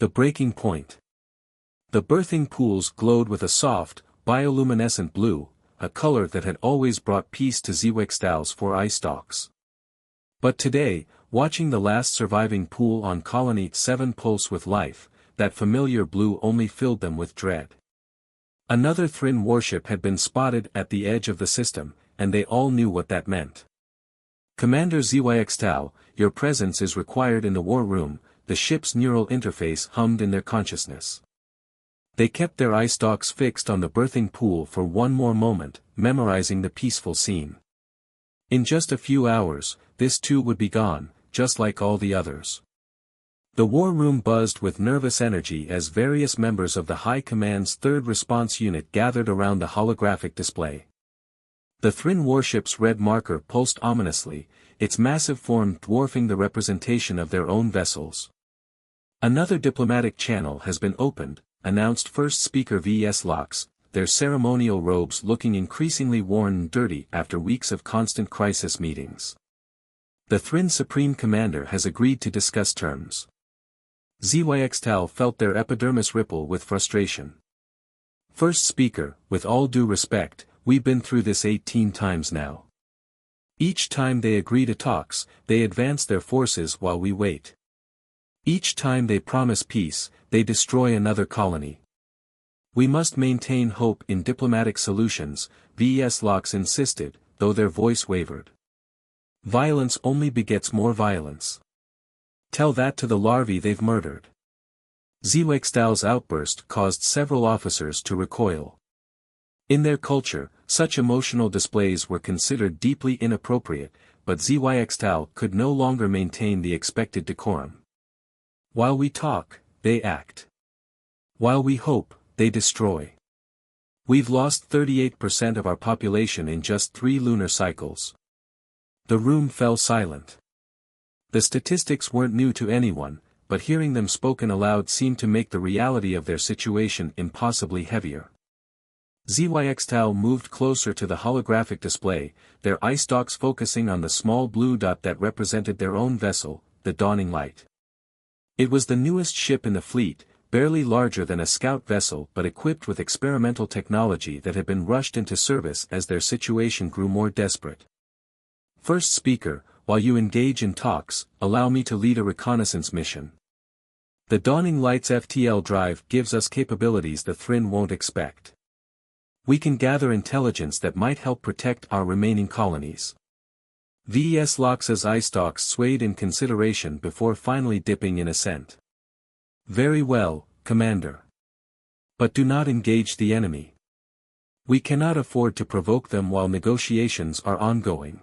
The breaking point. The birthing pools glowed with a soft, bioluminescent blue, a color that had always brought peace to Zwextal's 4 eye stalks. But today, watching the last surviving pool on Colony 7 pulse with life, that familiar blue only filled them with dread. Another Thrin warship had been spotted at the edge of the system, and they all knew what that meant. Commander Zwextal, your presence is required in the war room, the ship's neural interface hummed in their consciousness. They kept their eye stalks fixed on the birthing pool for one more moment, memorizing the peaceful scene. In just a few hours, this too would be gone, just like all the others. The war room buzzed with nervous energy as various members of the High Command's 3rd Response Unit gathered around the holographic display. The Thrin warship's red marker pulsed ominously, its massive form dwarfing the representation of their own vessels. Another diplomatic channel has been opened, announced First Speaker V.S. Lox, their ceremonial robes looking increasingly worn and dirty after weeks of constant crisis meetings. The Thrin Supreme Commander has agreed to discuss terms. Zwextal felt their epidermis ripple with frustration. First Speaker, with all due respect, we've been through this 18 times now. Each time they agree to talks, they advance their forces while we wait. Each time they promise peace, they destroy another colony. We must maintain hope in diplomatic solutions, V.S. Lox insisted, though their voice wavered. Violence only begets more violence. Tell that to the larvae they've murdered. Zwextal's outburst caused several officers to recoil. In their culture, such emotional displays were considered deeply inappropriate, but Zwextal could no longer maintain the expected decorum. While we talk, they act. While we hope, they destroy. We've lost 38% of our population in just 3 lunar cycles. The room fell silent. The statistics weren't new to anyone, but hearing them spoken aloud seemed to make the reality of their situation impossibly heavier. Zwextal moved closer to the holographic display, their eye stalks focusing on the small blue dot that represented their own vessel, the Dawning Light. It was the newest ship in the fleet, barely larger than a scout vessel but equipped with experimental technology that had been rushed into service as their situation grew more desperate. First Speaker, while you engage in talks, allow me to lead a reconnaissance mission. The Dawning Light's FTL drive gives us capabilities the Thrin won't expect. We can gather intelligence that might help protect our remaining colonies. V.S. Lox's eye stalks swayed in consideration before finally dipping in assent. Very well, Commander. But do not engage the enemy. We cannot afford to provoke them while negotiations are ongoing.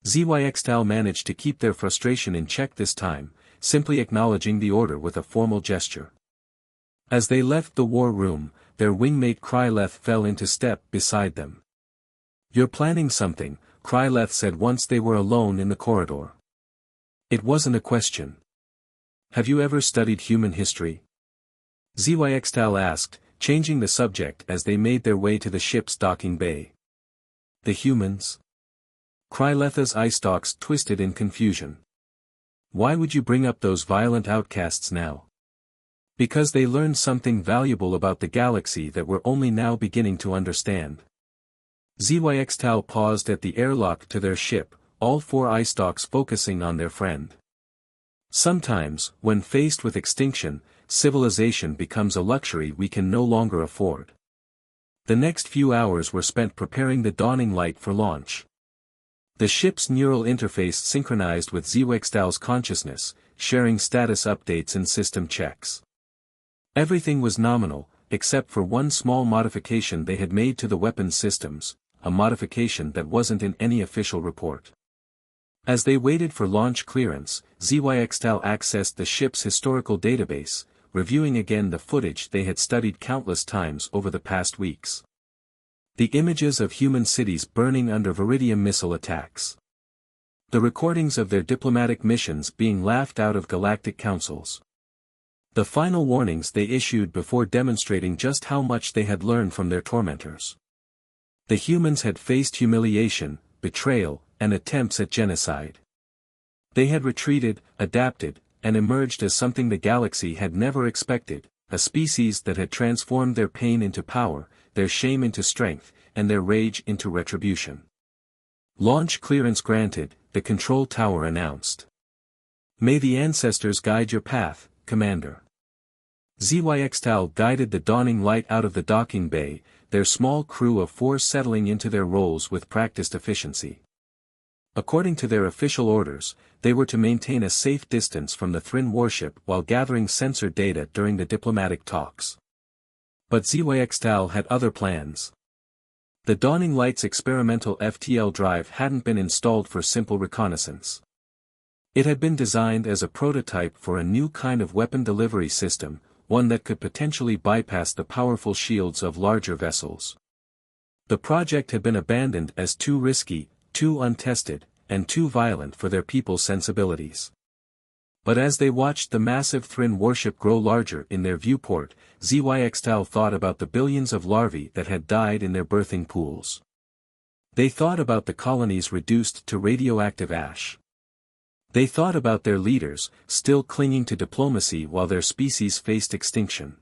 Zwextal managed to keep their frustration in check this time, simply acknowledging the order with a formal gesture. As they left the war room, their wingmate Kryleth fell into step beside them. You're planning something, Kryleth said once they were alone in the corridor. It wasn't a question. Have you ever studied human history? Zwextal asked, changing the subject as they made their way to the ship's docking bay. The humans? Kryleth's eye stalks twisted in confusion. Why would you bring up those violent outcasts now? Because they learned something valuable about the galaxy that we're only now beginning to understand. Zwextal paused at the airlock to their ship, all 4 eye stalks focusing on their friend. Sometimes, when faced with extinction, civilization becomes a luxury we can no longer afford. The next few hours were spent preparing the Dawning Light for launch. The ship's neural interface synchronized with Zwextal's consciousness, sharing status updates and system checks. Everything was nominal, except for one small modification they had made to the weapons systems, a modification that wasn't in any official report. As they waited for launch clearance, Zwextal accessed the ship's historical database, reviewing again the footage they had studied countless times over the past weeks. The images of human cities burning under Viridium missile attacks. The recordings of their diplomatic missions being laughed out of galactic councils. The final warnings they issued before demonstrating just how much they had learned from their tormentors. The humans had faced humiliation, betrayal, and attempts at genocide. They had retreated, adapted, and emerged as something the galaxy had never expected, a species that had transformed their pain into power, their shame into strength, and their rage into retribution. Launch clearance granted, the control tower announced. May the ancestors guide your path, Commander. ZYXTAL guided the dawning light out of the docking bay, their small crew of 4 settling into their roles with practiced efficiency. According to their official orders, they were to maintain a safe distance from the Thrin warship while gathering sensor data during the diplomatic talks. But ZYXTAL had other plans. The Dawning Light's experimental FTL drive hadn't been installed for simple reconnaissance. It had been designed as a prototype for a new kind of weapon delivery system, one that could potentially bypass the powerful shields of larger vessels. The project had been abandoned as too risky, too untested, and too violent for their people's sensibilities. But as they watched the massive Thrin warship grow larger in their viewport, ZYXTAL thought about the billions of larvae that had died in their birthing pools. They thought about the colonies reduced to radioactive ash. They thought about their leaders, still clinging to diplomacy while their species faced extinction.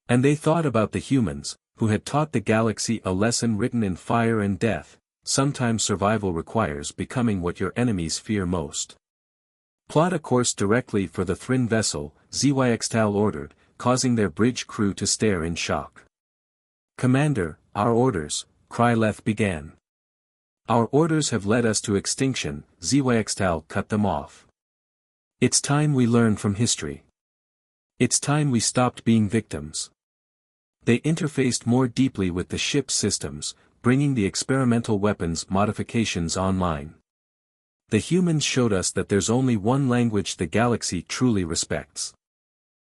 And they thought about the humans, who had taught the galaxy a lesson written in fire and death: sometimes survival requires becoming what your enemies fear most. Plot a course directly for the Thrin vessel, ZYXTAL ordered, causing their bridge crew to stare in shock. Commander, our orders, Kryleth began. Our orders have led us to extinction, ZYXTAL cut them off. It's time we learn from history. It's time we stopped being victims. They interfaced more deeply with the ship's systems, bringing the experimental weapons modifications online. The humans showed us that there's only one language the galaxy truly respects.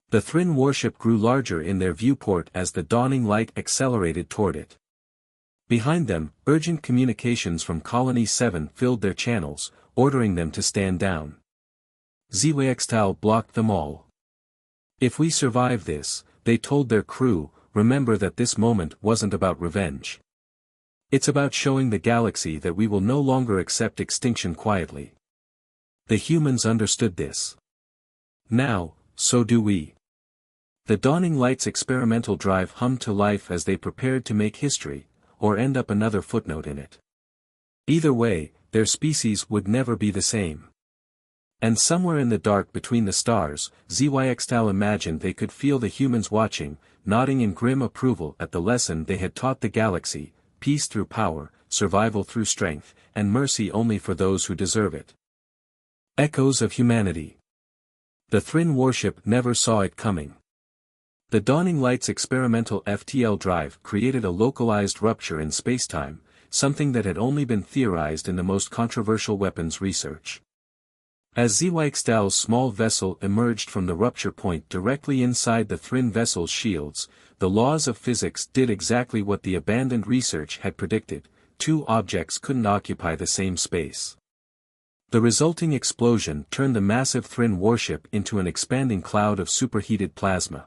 The Thrin warship grew larger in their viewport as the dawning light accelerated toward it. Behind them, urgent communications from Colony 7 filled their channels, ordering them to stand down. ZYXTAL blocked them all. If we survive this, they told their crew, remember that this moment wasn't about revenge. It's about showing the galaxy that we will no longer accept extinction quietly. The humans understood this. Now, so do we. The Dawning Light's experimental drive hummed to life as they prepared to make history, or end up another footnote in it. Either way, their species would never be the same. And somewhere in the dark between the stars, ZYXTAL imagined they could feel the humans watching, nodding in grim approval at the lesson they had taught the galaxy: peace through power, survival through strength, and mercy only for those who deserve it. Echoes of humanity. The Thrin warship never saw it coming. The Dawning Light's experimental FTL drive created a localized rupture in spacetime, something that had only been theorized in the most controversial weapons research. As ZYXTAL's small vessel emerged from the rupture point directly inside the Thrin vessel's shields, the laws of physics did exactly what the abandoned research had predicted: 2 objects couldn't occupy the same space. The resulting explosion turned the massive Thrin warship into an expanding cloud of superheated plasma.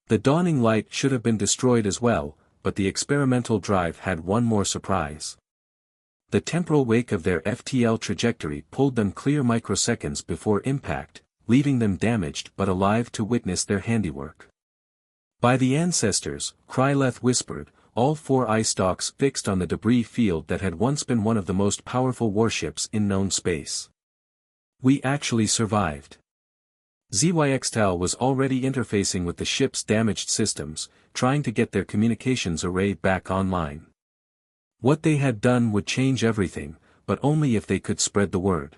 The Dawning Light should have been destroyed as well, but the experimental drive had one more surprise. The temporal wake of their FTL trajectory pulled them clear microseconds before impact, leaving them damaged but alive to witness their handiwork. By the ancestors, Kryleth whispered, all 4 eye stalks fixed on the debris field that had once been one of the most powerful warships in known space. We actually survived. ZYXTAL was already interfacing with the ship's damaged systems, trying to get their communications array back online. What they had done would change everything, but only if they could spread the word.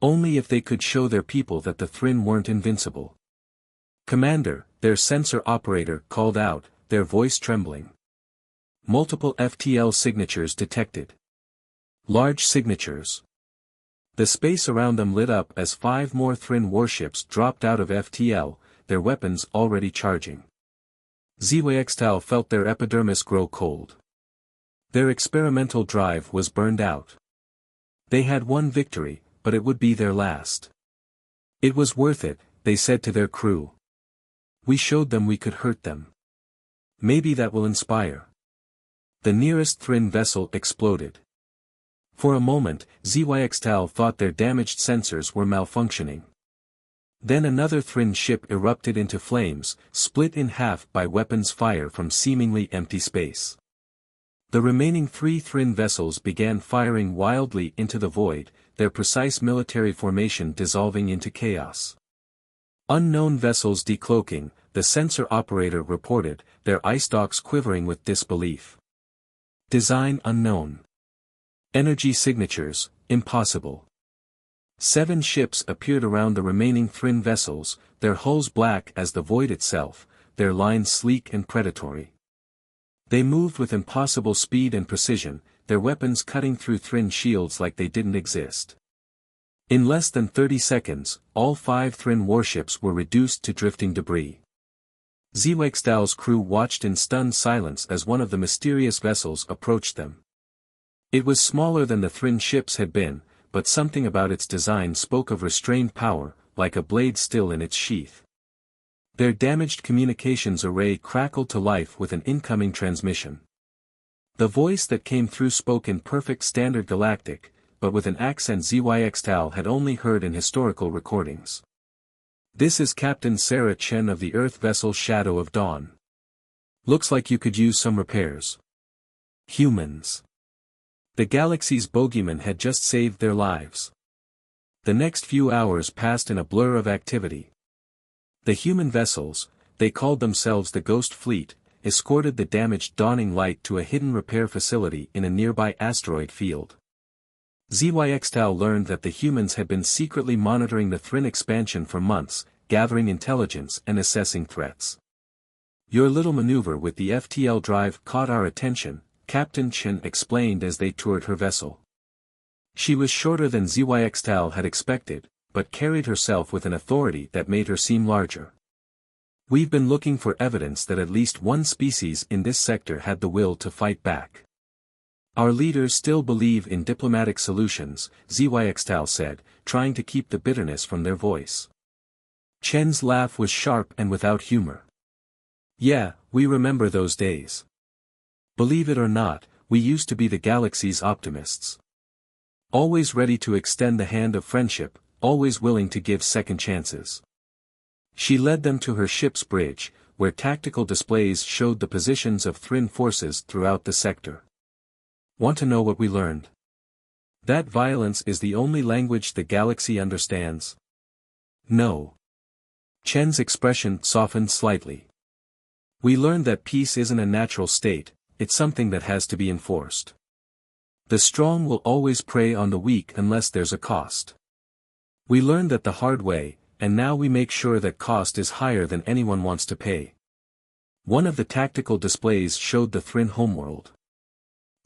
Only if they could show their people that the Thrin weren't invincible. Commander, their sensor operator called out, their voice trembling. Multiple FTL signatures detected. Large signatures. The space around them lit up as 5 more Thrin warships dropped out of FTL, their weapons already charging. ZYXTAL felt their epidermis grow cold. Their experimental drive was burned out. They had one victory, but it would be their last. It was worth it, they said to their crew. We showed them we could hurt them. Maybe that will inspire. The nearest Thrin vessel exploded. For a moment, ZYXTAL thought their damaged sensors were malfunctioning. Then another Thrin ship erupted into flames, split in half by weapons fire from seemingly empty space. The remaining 3 Thrin vessels began firing wildly into the void, their precise military formation dissolving into chaos. Unknown vessels decloaking, the sensor operator reported, their eye stalks quivering with disbelief. Design unknown. Energy signatures, impossible. 7 ships appeared around the remaining Thrin vessels, their hulls black as the void itself, their lines sleek and predatory. They moved with impossible speed and precision, their weapons cutting through Thrin shields like they didn't exist. In less than 30 seconds, all 5 Thrin warships were reduced to drifting debris. Zewexdal's crew watched in stunned silence as one of the mysterious vessels approached them. It was smaller than the Thrin ships had been, but something about its design spoke of restrained power, like a blade still in its sheath. Their damaged communications array crackled to life with an incoming transmission. The voice that came through spoke in perfect standard Galactic, but with an accent Zewexdal had only heard in historical recordings. "This is Captain Sarah Chen of the Earth vessel Shadow of Dawn. Looks like you could use some repairs. Humans." The galaxy's bogeymen had just saved their lives. The next few hours passed in a blur of activity. The human vessels, they called themselves the Ghost Fleet, escorted the damaged Dawning Light to a hidden repair facility in a nearby asteroid field. Zewexdal learned that the humans had been secretly monitoring the Thrin expansion for months, gathering intelligence and assessing threats. "Your little maneuver with the FTL drive caught our attention," Captain Chen explained as they toured her vessel. She was shorter than Zewexdal had expected, but carried herself with an authority that made her seem larger. "We've been looking for evidence that at least one species in this sector had the will to fight back. Our leaders still believe in diplomatic solutions," Zewexdal said, trying to keep the bitterness from their voice. Chen's laugh was sharp and without humor. "Yeah, we remember those days. Believe it or not, we used to be the galaxy's optimists. Always ready to extend the hand of friendship, always willing to give second chances." She led them to her ship's bridge, where tactical displays showed the positions of Thrin forces throughout the sector. "Want to know what we learned? That violence is the only language the galaxy understands." "No." Chen's expression softened slightly. "We learned that peace isn't a natural state, it's something that has to be enforced. The strong will always prey on the weak unless there's a cost. We learned that the hard way, and now we make sure that cost is higher than anyone wants to pay." One of the tactical displays showed the Thrin homeworld.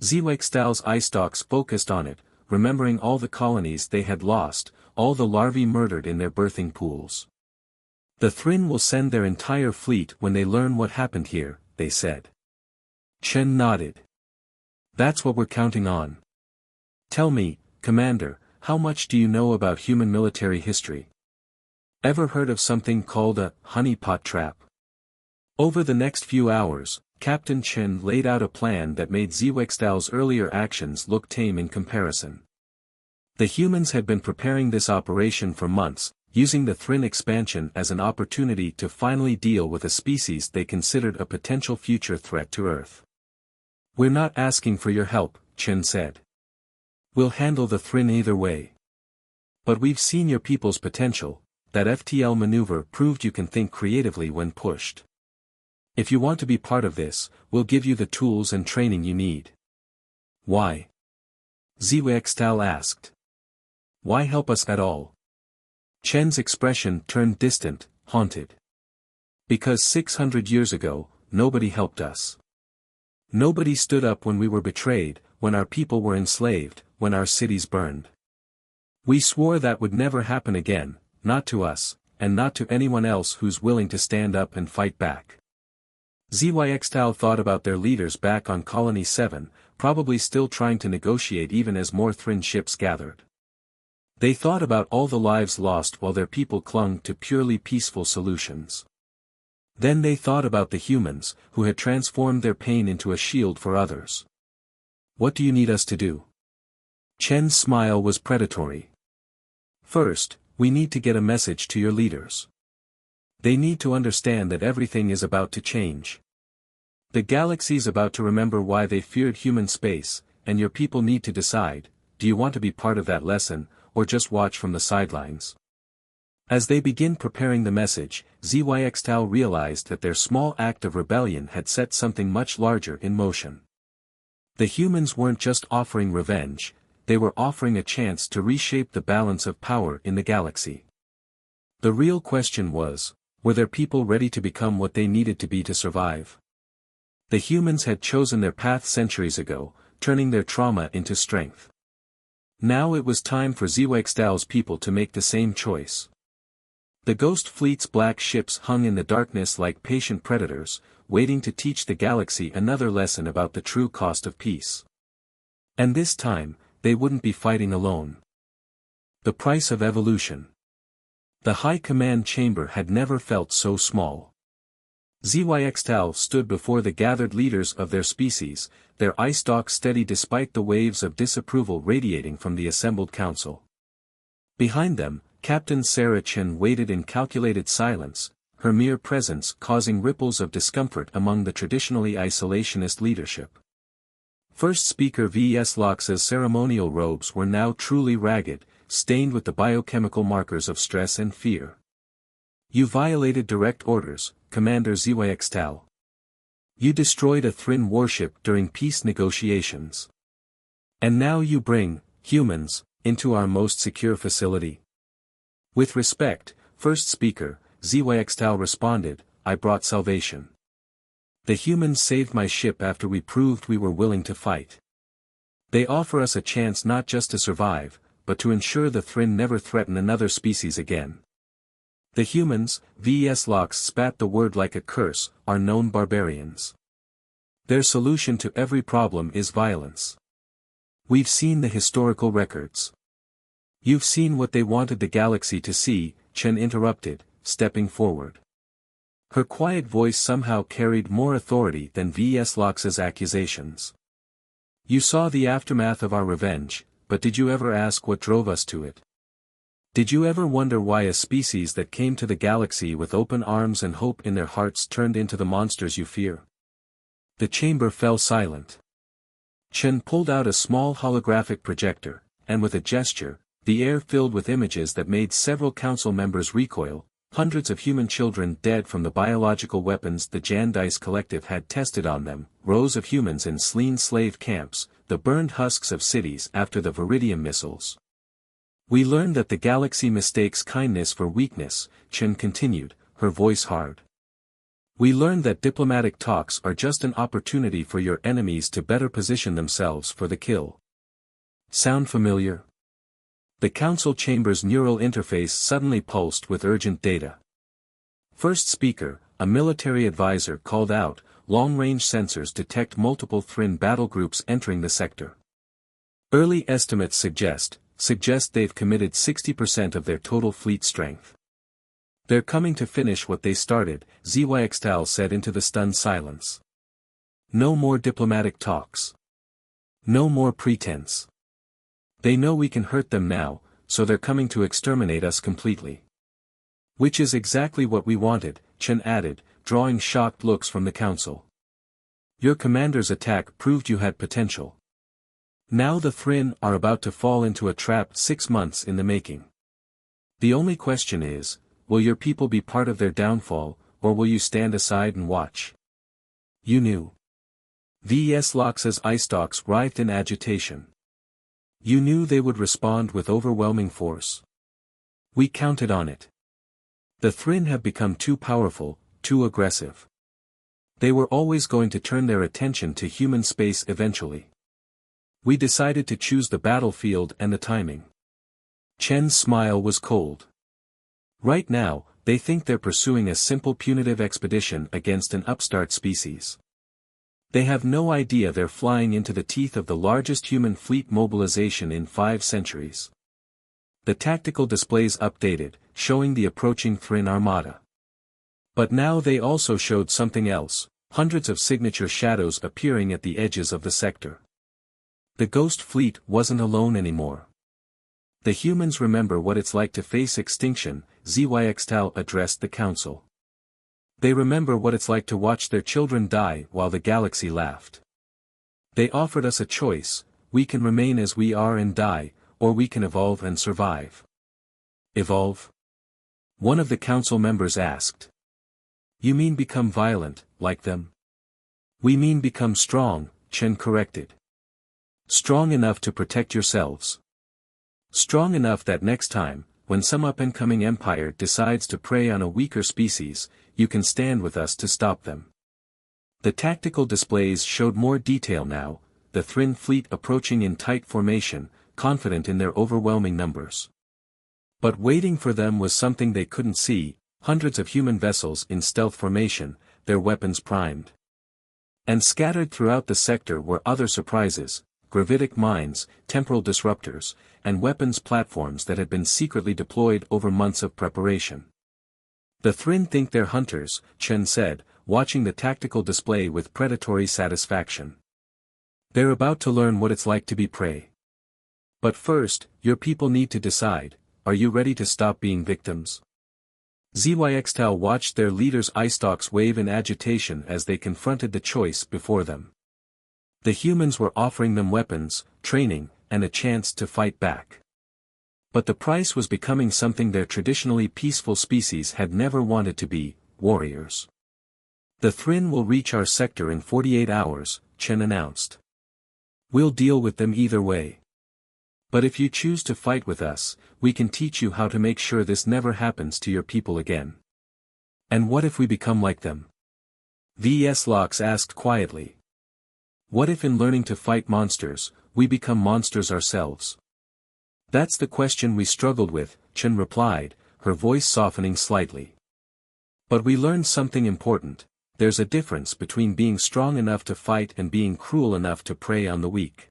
Zewexdal's eye stalks focused on it, remembering all the colonies they had lost, all the larvae murdered in their birthing pools. "The Thrin will send their entire fleet when they learn what happened here," they said. Chen nodded. "That's what we're counting on. Tell me, Commander, how much do you know about human military history? Ever heard of something called a honeypot trap?" Over the next few hours, Captain Chen laid out a plan that made Zewexdal's earlier actions look tame in comparison. The humans had been preparing this operation for months, using the Thrin expansion as an opportunity to finally deal with a species they considered a potential future threat to Earth. "We're not asking for your help," Chen said. "We'll handle the Thrin either way. But we've seen your people's potential, that FTL maneuver proved you can think creatively when pushed. If you want to be part of this, we'll give you the tools and training you need." "Why?" Zewexdal asked. "Why help us at all?" Chen's expression turned distant, haunted. "Because 600 years ago, nobody helped us. Nobody stood up when we were betrayed, when our people were enslaved, when our cities burned. We swore that would never happen again, not to us, and not to anyone else who's willing to stand up and fight back." Zewexdal thought about their leaders back on Colony 7, probably still trying to negotiate even as more Thrin ships gathered. They thought about all the lives lost while their people clung to purely peaceful solutions. Then they thought about the humans, who had transformed their pain into a shield for others. "What do you need us to do?" Chen's smile was predatory. "First, We need to get a message to your leaders. They need to understand that everything is about to change. The galaxy's about to remember why they feared human space, and your people need to decide, do you want to be part of that lesson, or just watch from the sidelines? As they begin preparing the message, Zyxtal realized that their small act of rebellion had set something much larger in motion. The humans weren't just offering revenge, they were offering a chance to reshape the balance of power in the galaxy. The real question was, were their people ready to become what they needed to be to survive? The humans had chosen their path centuries ago, turning their trauma into strength. Now it was time for Zyxtal's people to make the same choice. The Ghost Fleet's black ships hung in the darkness like patient predators, waiting to teach the galaxy another lesson about the true cost of peace. And this time, they wouldn't be fighting alone. The price of evolution. The High Command Chamber had never felt so small. Zyxtal stood before the gathered leaders of their species, their eye stalks steady despite the waves of disapproval radiating from the assembled council. Behind them, Captain Sarah Chen waited in calculated silence, her mere presence causing ripples of discomfort among the traditionally isolationist leadership. First Speaker V.S. Lox's ceremonial robes were now truly ragged, stained with the biochemical markers of stress and fear. You violated direct orders, Commander Zyxtal. You destroyed a Thrin warship during peace negotiations. And now you bring, humans, into our most secure facility. With respect, First Speaker, Zyxtal responded, I brought salvation. The humans saved my ship after we proved we were willing to fight. They offer us a chance not just to survive, but to ensure the Thrin never threaten another species again. The humans, V.S. Lox spat the word like a curse, are known barbarians. Their solution to every problem is violence. We've seen the historical records. You've seen what they wanted the galaxy to see, Chen interrupted, stepping forward. Her quiet voice somehow carried more authority than V.S. Lox's accusations. You saw the aftermath of our revenge, but did you ever ask what drove us to it? Did you ever wonder why a species that came to the galaxy with open arms and hope in their hearts turned into the monsters you fear? The chamber fell silent. Chen pulled out a small holographic projector, and with a gesture, the air filled with images that made several council members recoil, hundreds of human children dead from the biological weapons the Jandice Collective had tested on them, rows of humans in slain slave camps, the burned husks of cities after the Viridium missiles. We learned that the galaxy mistakes kindness for weakness, Chen continued, her voice hard. We learned that diplomatic talks are just an opportunity for your enemies to better position themselves for the kill. Sound familiar? The council chamber's neural interface suddenly pulsed with urgent data. First Speaker, a military advisor called out, long-range sensors detect multiple Thrin battle groups entering the sector. Early estimates suggest they've committed 60% of their total fleet strength. They're coming to finish what they started, Zyxtal said into the stunned silence. No more diplomatic talks. No more pretense. They know we can hurt them now, so they're coming to exterminate us completely. Which is exactly what we wanted, Chen added, drawing shocked looks from the council. Your commander's attack proved you had potential. Now the Thrin are about to fall into a trap 6 months in the making. The only question is, will your people be part of their downfall, or will you stand aside and watch? You knew. V.S. Lox's eye stalks writhed in agitation. You knew they would respond with overwhelming force. We counted on it. The Thrin have become too powerful, too aggressive. They were always going to turn their attention to human space eventually. We decided to choose the battlefield and the timing. Chen's smile was cold. Right now, they think they're pursuing a simple punitive expedition against an upstart species. They have no idea they're flying into the teeth of the largest human fleet mobilization in 5 centuries. The tactical displays updated, showing the approaching Thrin armada. But now they also showed something else, hundreds of signature shadows appearing at the edges of the sector. The Ghost Fleet wasn't alone anymore. The humans remember what it's like to face extinction, Zyxtal addressed the council. They remember what it's like to watch their children die while the galaxy laughed. They offered us a choice: we can remain as we are and die, or we can evolve and survive. Evolve? One of the council members asked. You mean become violent, like them? We mean become strong, Chen corrected. Strong enough to protect yourselves. Strong enough that next time, when some up-and-coming empire decides to prey on a weaker species, you can stand with us to stop them. The tactical displays showed more detail now, the Thrin fleet approaching in tight formation, confident in their overwhelming numbers. But waiting for them was something they couldn't see, hundreds of human vessels in stealth formation, their weapons primed. And scattered throughout the sector were other surprises: gravitic mines, temporal disruptors, and weapons platforms that had been secretly deployed over months of preparation. The Thrin think they're hunters, Chen said, watching the tactical display with predatory satisfaction. They're about to learn what it's like to be prey. But first, your people need to decide: are you ready to stop being victims? Zyxtal watched their leaders' eye stalks wave in agitation as they confronted the choice before them. The humans were offering them weapons, training, and a chance to fight back. But the price was becoming something their traditionally peaceful species had never wanted to be: warriors. The Thrin will reach our sector in 48 hours, Chen announced. We'll deal with them either way. But if you choose to fight with us, we can teach you how to make sure this never happens to your people again. And what if we become like them? V.S. Lox asked quietly. What if in learning to fight monsters, we become monsters ourselves? That's the question we struggled with, Chen replied, her voice softening slightly. But we learned something important: there's a difference between being strong enough to fight and being cruel enough to prey on the weak.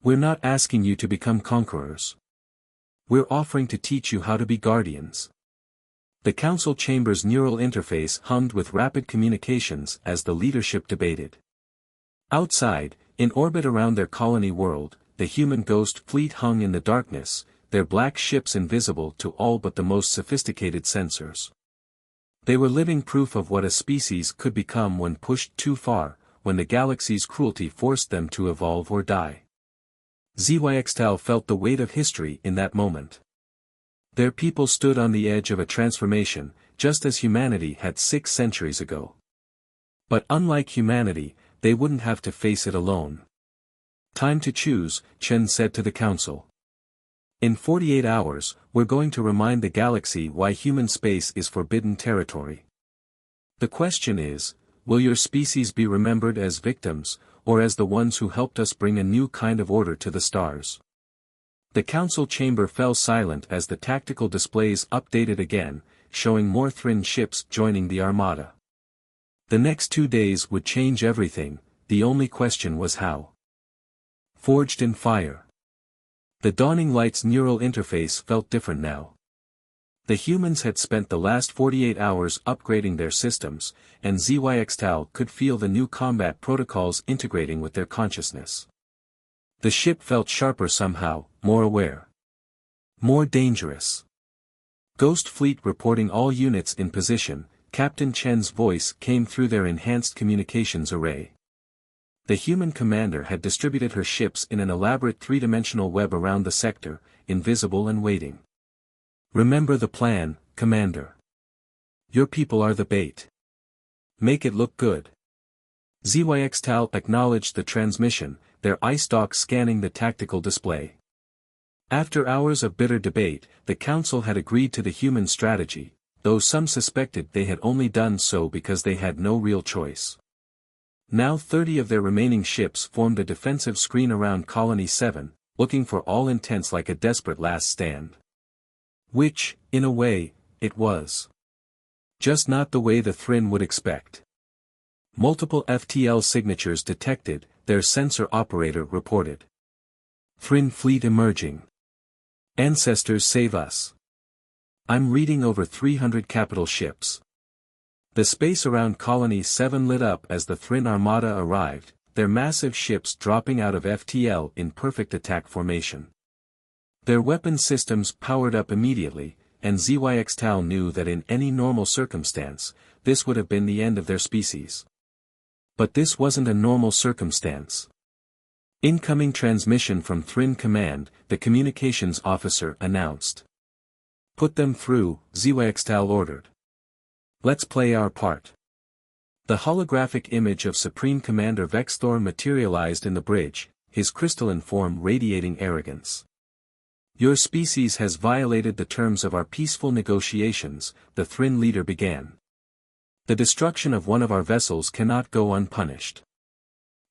We're not asking you to become conquerors. We're offering to teach you how to be guardians. The council chamber's neural interface hummed with rapid communications as the leadership debated. Outside, in orbit around their colony world, the human ghost fleet hung in the darkness, their black ships invisible to all but the most sophisticated sensors. They were living proof of what a species could become when pushed too far, when the galaxy's cruelty forced them to evolve or die. Zyxtal felt the weight of history in that moment. Their people stood on the edge of a transformation, just as humanity had 6 centuries ago. But unlike humanity, they wouldn't have to face it alone. Time to choose, Chen said to the council. In 48 hours, we're going to remind the galaxy why human space is forbidden territory. The question is, will your species be remembered as victims, or as the ones who helped us bring a new kind of order to the stars? The council chamber fell silent as the tactical displays updated again, showing more Thrin ships joining the armada. The next 2 days would change everything, the only question was how. Forged in fire. The dawning light's neural interface felt different now. The humans had spent the last 48 hours upgrading their systems, and Zyxtal could feel the new combat protocols integrating with their consciousness. The ship felt sharper somehow, more aware. More dangerous. Ghost Fleet reporting all units in position, Captain Chen's voice came through their enhanced communications array. The human commander had distributed her ships in an elaborate 3-dimensional web around the sector, invisible and waiting. Remember the plan, Commander. Your people are the bait. Make it look good. Zyxtal acknowledged the transmission, their eye stalks scanning the tactical display. After hours of bitter debate, the council had agreed to the human strategy, though some suspected they had only done so because they had no real choice. Now 30 of their remaining ships formed a defensive screen around Colony 7, looking for all intents like a desperate last stand. Which, in a way, it was. Just not the way the Thrin would expect. Multiple FTL signatures detected, their sensor operator reported. Thrin fleet emerging. Ancestors save us. I'm reading over 300 capital ships. The space around Colony 7 lit up as the Thrin armada arrived, their massive ships dropping out of FTL in perfect attack formation. Their weapon systems powered up immediately, and ZYXTAL knew that in any normal circumstance, this would have been the end of their species. But this wasn't a normal circumstance. Incoming transmission from Thrin Command, the communications officer announced. Put them through, ZYXTAL ordered. Let's play our part. The holographic image of Supreme Commander Vexthor materialized in the bridge, his crystalline form radiating arrogance. Your species has violated the terms of our peaceful negotiations, the Thrin leader began. The destruction of one of our vessels cannot go unpunished.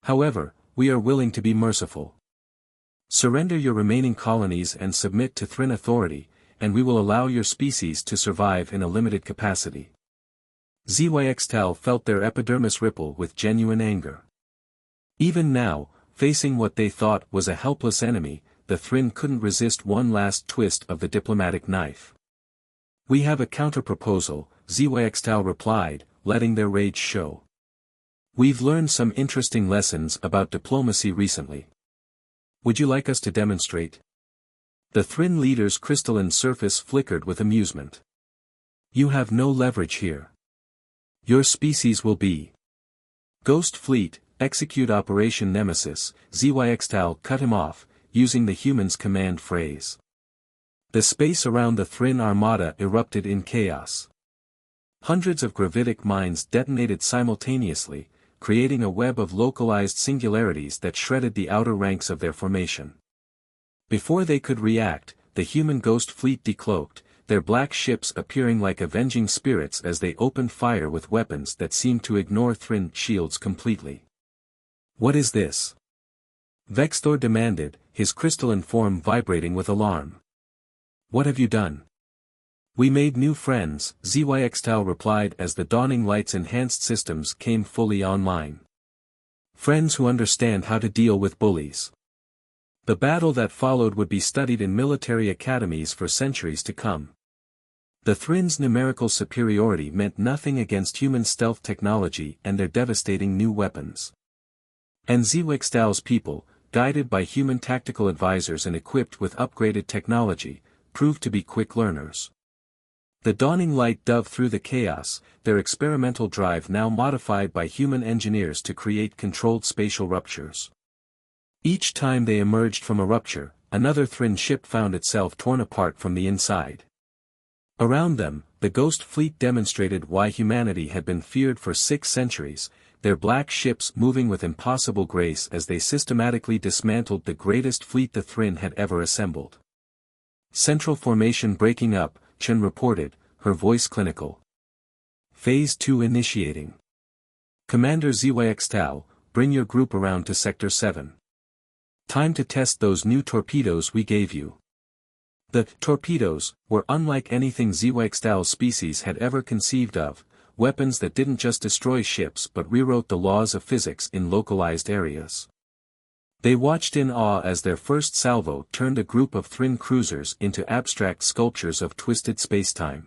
However, we are willing to be merciful. Surrender your remaining colonies and submit to Thrin authority, and we will allow your species to survive in a limited capacity. ZYXTAL felt their epidermis ripple with genuine anger. Even now, facing what they thought was a helpless enemy, the Thrin couldn't resist one last twist of the diplomatic knife. We have a counter-proposal, ZYXTAL replied, letting their rage show. We've learned some interesting lessons about diplomacy recently. Would you like us to demonstrate? The Thrin leader's crystalline surface flickered with amusement. You have no leverage here. Your species will be. Ghost Fleet, execute Operation Nemesis, ZYXTAL cut him off, using the human's command phrase. The space around the Thrin armada erupted in chaos. Hundreds of gravitic mines detonated simultaneously, creating a web of localized singularities that shredded the outer ranks of their formation. Before they could react, the human Ghost Fleet decloaked, their black ships appearing like avenging spirits as they opened fire with weapons that seemed to ignore Thrin shields completely. What is this? Vexthor demanded, his crystalline form vibrating with alarm. What have you done? We made new friends, ZYXTAL replied as the dawning light's enhanced systems came fully online. Friends who understand how to deal with bullies. The battle that followed would be studied in military academies for centuries to come. The Thrin's numerical superiority meant nothing against human stealth technology and their devastating new weapons. And ZYXTAL's people, guided by human tactical advisors and equipped with upgraded technology, proved to be quick learners. The dawning light dove through the chaos, their experimental drive now modified by human engineers to create controlled spatial ruptures. Each time they emerged from a rupture, another Thrin ship found itself torn apart from the inside. Around them, the Ghost Fleet demonstrated why humanity had been feared for 6 centuries, their black ships moving with impossible grace as they systematically dismantled the greatest fleet the Thrin had ever assembled. Central formation breaking up, Chen reported, her voice clinical. Phase 2 initiating. Commander ZYXTAL, bring your group around to Sector 7. Time to test those new torpedoes we gave you. The torpedoes were unlike anything ZYXTAL's species had ever conceived of, weapons that didn't just destroy ships but rewrote the laws of physics in localized areas. They watched in awe as their first salvo turned a group of Thrin cruisers into abstract sculptures of twisted spacetime.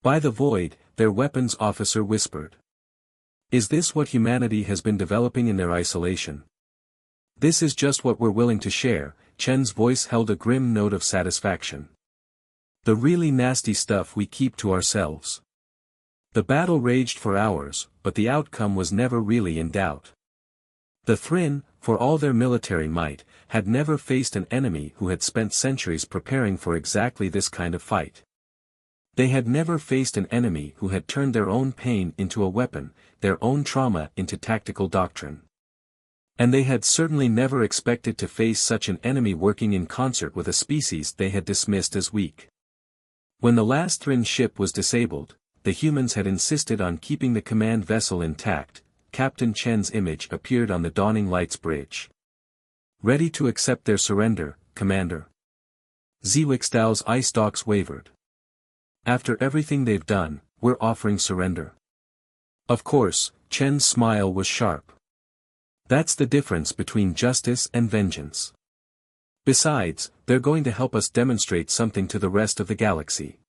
By the void, their weapons officer whispered. Is this what humanity has been developing in their isolation? This is just what we're willing to share, Chen's voice held a grim note of satisfaction. The really nasty stuff we keep to ourselves. The battle raged for hours, but the outcome was never really in doubt. The Thrin, for all their military might, had never faced an enemy who had spent centuries preparing for exactly this kind of fight. They had never faced an enemy who had turned their own pain into a weapon, their own trauma into tactical doctrine. And they had certainly never expected to face such an enemy working in concert with a species they had dismissed as weak. When the last Thrin ship was disabled, the humans had insisted on keeping the command vessel intact. Captain Chen's image appeared on the dawning light's bridge. Ready to accept their surrender, Commander. ZYXTAL's eye stalks wavered. After everything they've done, we're offering surrender. Of course, Chen's smile was sharp. That's the difference between justice and vengeance. Besides, they're going to help us demonstrate something to the rest of the galaxy.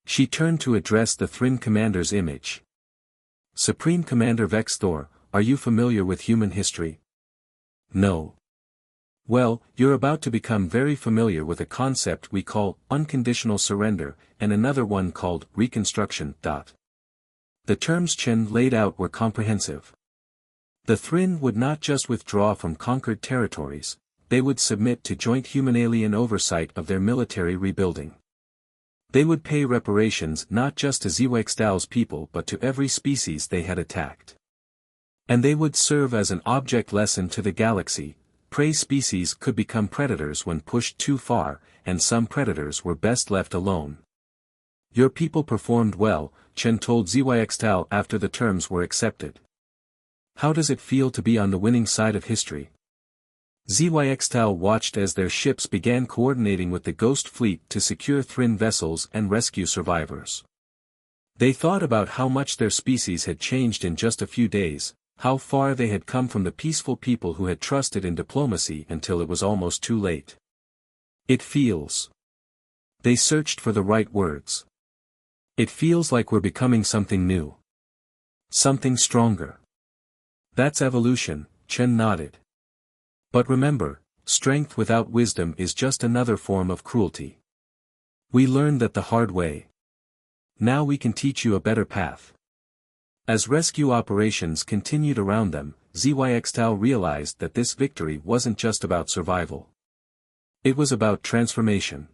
She turned to address the Thrin commander's image. Supreme Commander Vexthor, are you familiar with human history? No. Well, you're about to become very familiar with a concept we call unconditional surrender, and another one called reconstruction. The terms Chen laid out were comprehensive. The Thrin would not just withdraw from conquered territories, they would submit to joint human-alien oversight of their military rebuilding. They would pay reparations not just to Zhuang's people but to every species they had attacked. And they would serve as an object lesson to the galaxy. Prey species could become predators when pushed too far, and some predators were best left alone. Your people performed well, Chen told Zhuang after the terms were accepted. How does it feel to be on the winning side of history? Zhuang watched as their ships began coordinating with the Ghost Fleet to secure Thrin vessels and rescue survivors. They thought about how much their species had changed in just a few days, how far they had come from the peaceful people who had trusted in diplomacy until it was almost too late. It feels. They searched for the right words. It feels like we're becoming something new. Something stronger. That's evolution, Chen nodded. But remember, strength without wisdom is just another form of cruelty. We learned that the hard way. Now we can teach you a better path. As rescue operations continued around them, Zhuang realized that this victory wasn't just about survival. It was about transformation.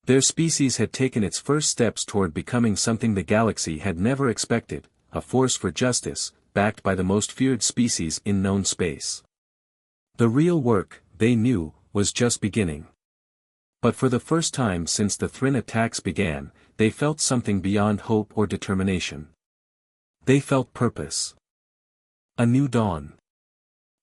Their species had taken its first steps toward becoming something the galaxy had never expected, a force for justice, backed by the most feared species in known space. The real work, they knew, was just beginning. But for the first time since the Thrin attacks began, they felt something beyond hope or determination. They felt purpose. A new dawn.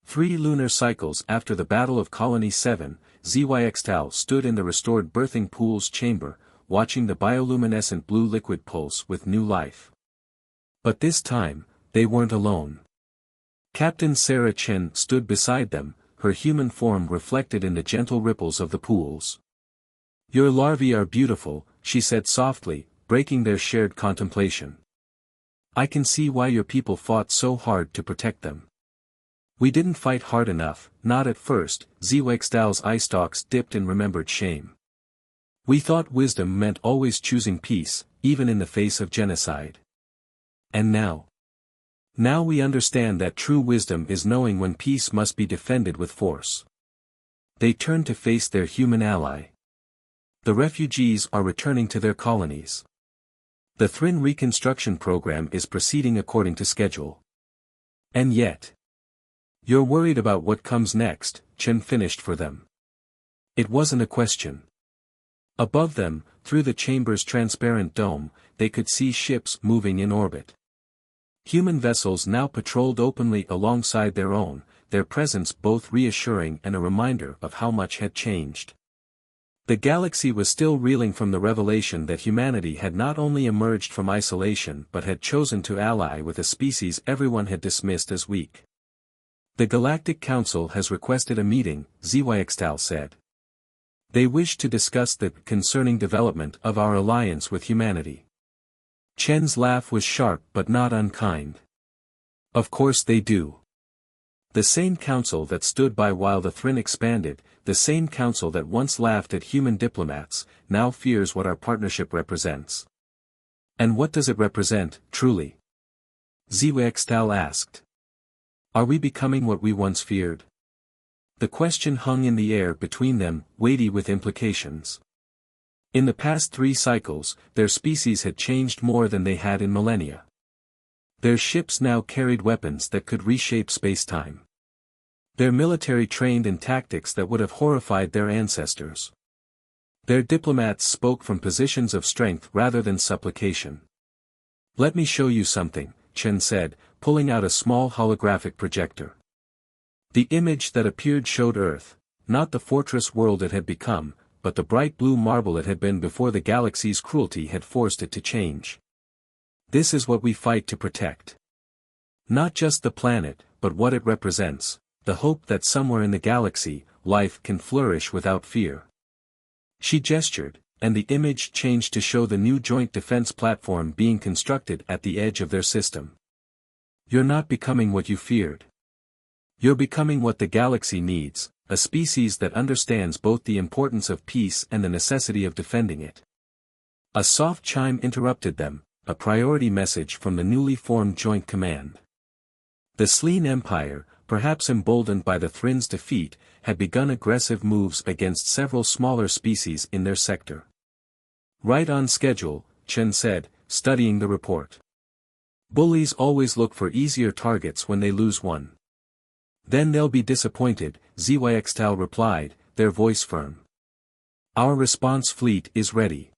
3 lunar cycles after the Battle of Colony 7, Zhuang stood in the restored birthing pool's chamber, watching the bioluminescent blue liquid pulse with new life. But this time, they weren't alone. Captain Sarah Chen stood beside them, her human form reflected in the gentle ripples of the pools. "Your larvae are beautiful," she said softly, breaking their shared contemplation. "I can see why your people fought so hard to protect them." "We didn't fight hard enough, not at first," Zhuang's eye stalks dipped in remembered shame. "We thought wisdom meant always choosing peace, even in the face of genocide. And now? Now we understand that true wisdom is knowing when peace must be defended with force." They turned to face their human ally. The refugees are returning to their colonies. The Thrin reconstruction program is proceeding according to schedule. And yet, you're worried about what comes next, Chen finished for them. It wasn't a question. Above them, through the chamber's transparent dome, they could see ships moving in orbit. Human vessels now patrolled openly alongside their own, their presence both reassuring and a reminder of how much had changed. The galaxy was still reeling from the revelation that humanity had not only emerged from isolation but had chosen to ally with a species everyone had dismissed as weak. "The Galactic Council has requested a meeting," Zhuang said. "They wish to discuss the concerning development of our alliance with humanity." Chen's laugh was sharp but not unkind. "Of course they do. The same council that stood by while the Thrin expanded, the same council that once laughed at human diplomats, now fears what our partnership represents." "And what does it represent, truly?" Zhuang asked. "Are we becoming what we once feared?" The question hung in the air between them, weighty with implications. In the past 3 cycles, their species had changed more than they had in millennia. Their ships now carried weapons that could reshape space-time. Their military trained in tactics that would have horrified their ancestors. Their diplomats spoke from positions of strength rather than supplication. "Let me show you something," Chen said, pulling out a small holographic projector. The image that appeared showed Earth, not the fortress world it had become, but the bright blue marble it had been before the galaxy's cruelty had forced it to change. "This is what we fight to protect. Not just the planet, but what it represents, the hope that somewhere in the galaxy, life can flourish without fear." She gestured, and the image changed to show the new joint defense platform being constructed at the edge of their system. "You're not becoming what you feared. You're becoming what the galaxy needs," a species that understands both the importance of peace and the necessity of defending it. A soft chime interrupted them, a priority message from the newly formed Joint Command. The Thrin Empire, perhaps emboldened by the Thrin's defeat, had begun aggressive moves against several smaller species in their sector. "Right on schedule," Chen said, studying the report. "Bullies always look for easier targets when they lose one. Then they'll be disappointed," Zyxtal replied, their voice firm. "Our response fleet is ready."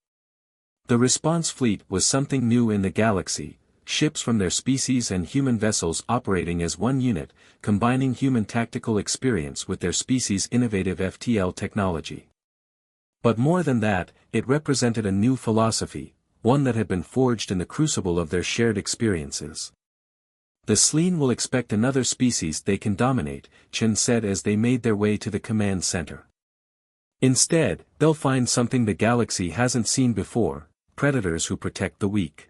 The response fleet was something new in the galaxy, ships from their species and human vessels operating as one unit, combining human tactical experience with their species' innovative FTL technology. But more than that, it represented a new philosophy, one that had been forged in the crucible of their shared experiences. "The Thrin will expect another species they can dominate," Chen said as they made their way to the command center. "Instead, they'll find something the galaxy hasn't seen before: predators who protect the weak."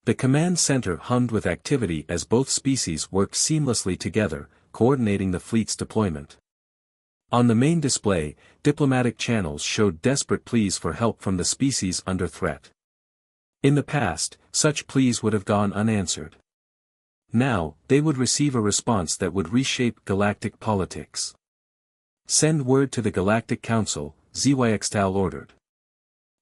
The command center hummed with activity as both species worked seamlessly together, coordinating the fleet's deployment. On the main display, diplomatic channels showed desperate pleas for help from the species under threat. In the past, such pleas would have gone unanswered. Now, they would receive a response that would reshape galactic politics. "Send word to the Galactic Council," Zyxtal ordered.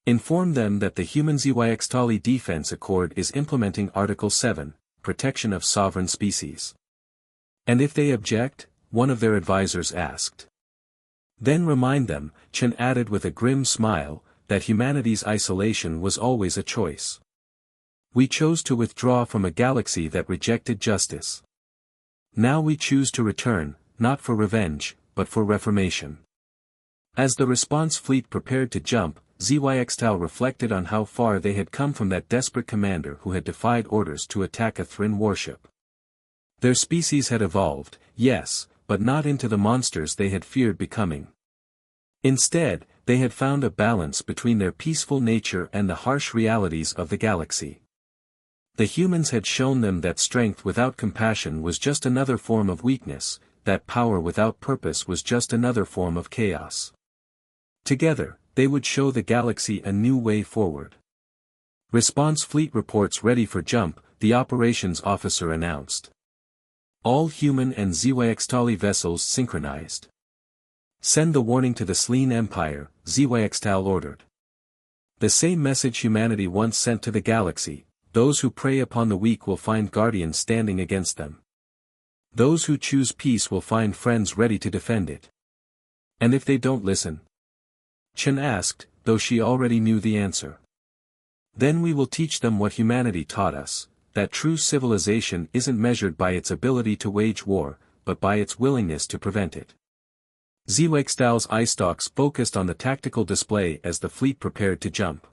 "Inform them that the Human Zyxtali Defense Accord is implementing Article 7, Protection of Sovereign Species." "And if they object?" one of their advisors asked. "Then remind them," Chen added with a grim smile, "that humanity's isolation was always a choice. We chose to withdraw from a galaxy that rejected justice. Now we choose to return, not for revenge, but for reformation." As the response fleet prepared to jump, Zyxtal reflected on how far they had come from that desperate commander who had defied orders to attack a Thrin warship. Their species had evolved, yes, but not into the monsters they had feared becoming. Instead, they had found a balance between their peaceful nature and the harsh realities of the galaxy. The humans had shown them that strength without compassion was just another form of weakness, that power without purpose was just another form of chaos. Together, they would show the galaxy a new way forward. "Response fleet reports ready for jump," the operations officer announced. All human and Zyxtali vessels synchronized. "Send the warning to the Thrin Empire," Zyxtal ordered. "The same message humanity once sent to the galaxy: those who prey upon the weak will find guardians standing against them. Those who choose peace will find friends ready to defend it." "And if they don't listen?" Chen asked, though she already knew the answer. "Then we will teach them what humanity taught us, that true civilization isn't measured by its ability to wage war, but by its willingness to prevent it." Zyxtal's eye stalks focused on the tactical display as the fleet prepared to jump.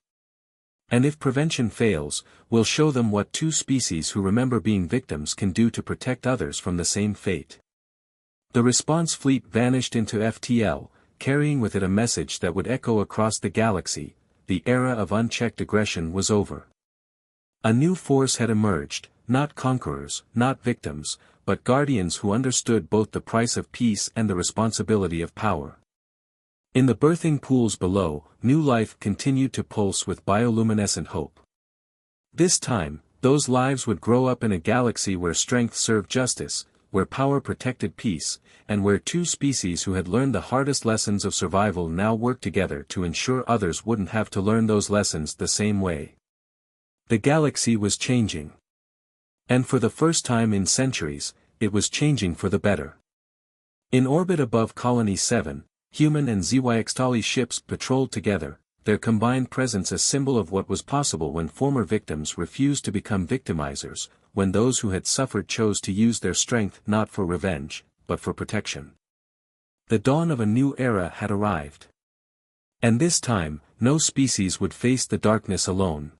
"And if prevention fails, we'll show them what two species who remember being victims can do to protect others from the same fate." The response fleet vanished into FTL, carrying with it a message that would echo across the galaxy: the era of unchecked aggression was over. A new force had emerged, not conquerors, not victims, but guardians who understood both the price of peace and the responsibility of power. In the birthing pools below, new life continued to pulse with bioluminescent hope. This time, those lives would grow up in a galaxy where strength served justice, where power protected peace, and where two species who had learned the hardest lessons of survival now worked together to ensure others wouldn't have to learn those lessons the same way. The galaxy was changing. And for the first time in centuries, it was changing for the better. In orbit above Colony 7, human and Zyxtali ships patrolled together, their combined presence a symbol of what was possible when former victims refused to become victimizers, when those who had suffered chose to use their strength not for revenge, but for protection. The dawn of a new era had arrived. And this time, no species would face the darkness alone.